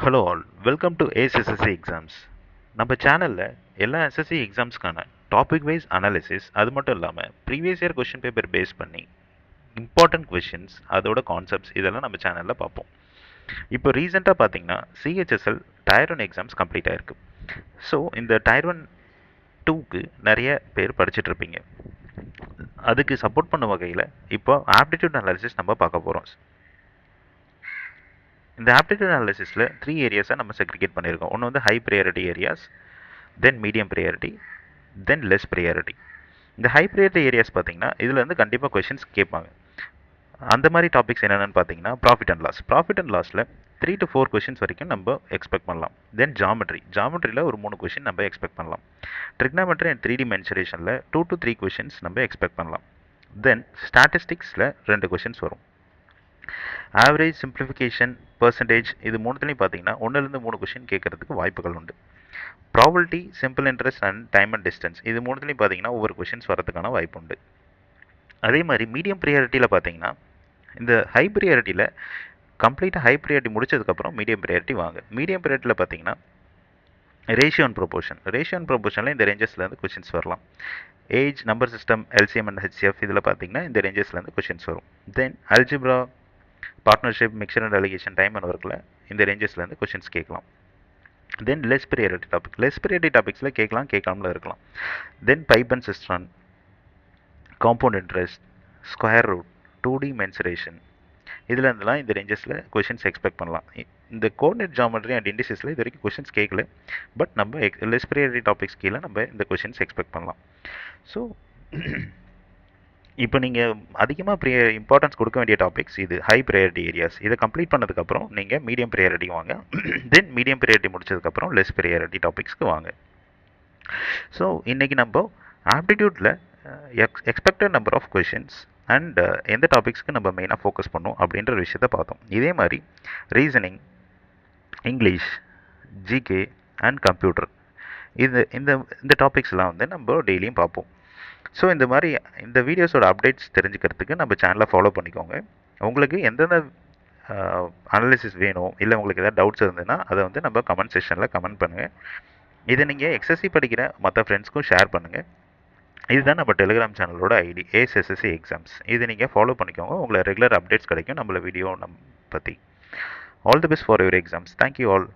Hello all, welcome to ASSSC exams. நம்ம சேனலில் எல்லா எஸ்எஸ்சி எக்ஸாம்ஸ்க்கான டாபிக் வைஸ் அனாலிசிஸ், அது மட்டும் இல்லாமல் previous year question paper base பண்ணி இம்பார்ட்டன்ட் கொஷின்ஸ், அதோட கான்செப்ட்ஸ் இதெல்லாம் நம்ம சேனலில் பார்ப்போம். இப்போ ரீசெண்டாக பார்த்தீங்கன்னா சிஹெச்எஸ்எல் டயர் 1 எக்ஸாம்ஸ் கம்ப்ளீட் ஆயிருக்கு. ஸோ இந்த டயர் 1 2க்கு நிறைய பேர் படிச்சுட்டு இருப்பீங்க. அதுக்கு சப்போர்ட் பண்ண வகையில் இப்போ ஆப்டிடியூட் அனாலிசிஸ் நம்ம பார்க்க போகிறோம். இந்த ஆப்டிடியூட் அனாலிசிஸில் 3 ஏரியாஸை நம்ம செக்ரிகேட் பண்ணியிருக்கோம். ஒன்று வந்து ஹை ப்ரையாரிட்டி ஏரியாஸ், தென் மீடியம் ப்ரையாரிட்டி, தென் லெஸ் ப்ரையாரிட்டி. இந்த ஹை ப்ரையாரிட்டி ஏரியாஸ் பார்த்தீங்கன்னா இதில் வந்து கண்டிப்பாக கொஷின்ஸ் கேட்பாங்க. அந்த மாதிரி டாபிக்ஸ் என்னென்னு பார்த்தீங்கன்னா profit and loss. Profit and லாஸில் 3 to 4 கொஷின்ஸ் வரைக்கும் நம்ம எக்ஸ்பெக்ட் பண்ணலாம். தென் ஜாமெட்ரியில் ஒரு 3 கொஷின் நம்ம எக்ஸ்பெக்ட் பண்ணலாம். Trigonometry and 3D மென்சுரேஷனில் 2 to 3 questions நம்ம எக்ஸ்பெக்ட் பண்ணலாம். தென் ஸ்டாட்டிஸ்டிக்ஸில் 2 கொஷின்ஸ் வரும். ஆவரேஜ், சிம்பிளிஃபிகேஷன், பர்சன்டேஜ் இது மூணுத்துலையும் பார்த்தீங்கன்னா 1-3 கொஷின் கேட்கறதுக்கு வாய்ப்புகள் உண்டு. Probability, simple interest and time and distance இது மூணுத்துலையும் பார்த்தீங்கன்னா ஒவ்வொரு கொஷின்ஸ் வரதுக்கான வாய்ப்பு உண்டு. அதே மாதிரி மீடியம் ப்ரியாரிட்டியில் பார்த்தீங்கன்னா இந்த ஹை ப்ரியாரிட்டியில் கம்ப்ளீட்டாக ஹை ப்ரியாரிட்டி முடிச்சதுக்கப்புறம் மீடியம் ப்ரியாரிட்டி வாங்க. மீடியம் ப்ரியாரிட்டியில் பார்த்தீங்கன்னா ரேஷியோ அண்ட் ப்ரொபோர்ஷனில் இந்த ரேஞ்சஸ்லேருந்து கொஷின்ஸ் வரலாம். Age, number system, LCM and HCF இதில் பார்த்தீங்கன்னா இந்த ரேஞ்சஸ்லேருந்து கொஷின்ஸ் வரும். Then algebra, partnership, mixture and alligation, time and ஒர்க்கில் இந்த ரேஞ்சஸ்லேருந்து கொஷின்ஸ் கேட்கலாம். தென் லெஸ் ப்ரியாரிட்டி டாபிக்ஸில் கேட்கலாம்ல இருக்கலாம். Then pipe and cistern, compound interest, square root, 2D mensuration இதில் இருந்தெல்லாம் இந்த ரேஞ்சஸில் கொஷின்ஸ் எக்ஸ்பெக்ட் பண்ணலாம். இந்த கோஆர்டினேட் ஜாமெட்ரி அண்ட் இண்டிசஸில் இது வரைக்கும் கொஷின்ஸ் கேட்கல, பட் நம்ம லெஸ் ப்ரியாரிட்டி டாபிக்ஸ் கீழே நம்ம இந்த கொஷின்ஸ் எக்ஸ்பெக்ட் பண்ணலாம். ஸோ இப்போ நீங்கள் அதிகமாக இம்பார்ட்டன்ஸ் கொடுக்க வேண்டிய டாபிக்ஸ் இது ஹை ப்ரையாரிட்டி ஏரியாஸ். இதை கம்ப்ளீட் பண்ணதுக்கப்புறம் நீங்கள் மீடியம் ப்ரையாரிட்டி வாங்க. தென் மீடியம் ப்ரையாரிட்டி முடிச்சதுக்கப்புறம் லெஸ் ப்ரையாரிட்டி டாபிக்ஸ்க்கு வாங்க. ஸோ இன்றைக்கி நம்ம ஆப்டிடியூட்டில் expected number of questions and எந்த டாபிக்ஸ்க்கு நம்ம மெயினாக ஃபோக்கஸ் பண்ணோம் அப்படின்ற விஷயத்தை பார்த்தோம். இதே மாதிரி reasoning, English, GK and computer இந்த இந்த டாபிக்ஸ்லாம் வந்து நம்ம டெய்லியும் பார்ப்போம். ஸோ இந்த மாதிரி இந்த வீடியோஸோட அப்டேட்ஸ் தெரிஞ்சுக்கிறதுக்கு நம்ம சேனலை ஃபாலோ பண்ணிக்கோங்க. உங்களுக்கு எந்தெந்த அனாலிசிஸ் வேணும், இல்லை உங்களுக்கு எதாவது டவுட்ஸ் இருந்ததுன்னா அதை வந்து நம்ம கமெண்ட் செக்ஷனில் கமெண்ட் பண்ணுங்கள். இதை நீங்கள் எக்ஸ்எஸ்சி படிக்கிற மற்ற ஃப்ரெண்ட்ஸ்க்கும் ஷேர் பண்ணுங்கள். இதுதான் நம்ம டெலிகிராம் சேனலோட ஐடி, ஏஎஸ்எஸ்எஸ்சி எக்ஸாம்ஸ். இதை நீங்கள் ஃபாலோ பண்ணிக்கோங்க. உங்களை ரெகுலர் அப்டேட்ஸ் கிடைக்கும் நம்மள வீடியோ பற்றி. All the best for your exams. Thank you all.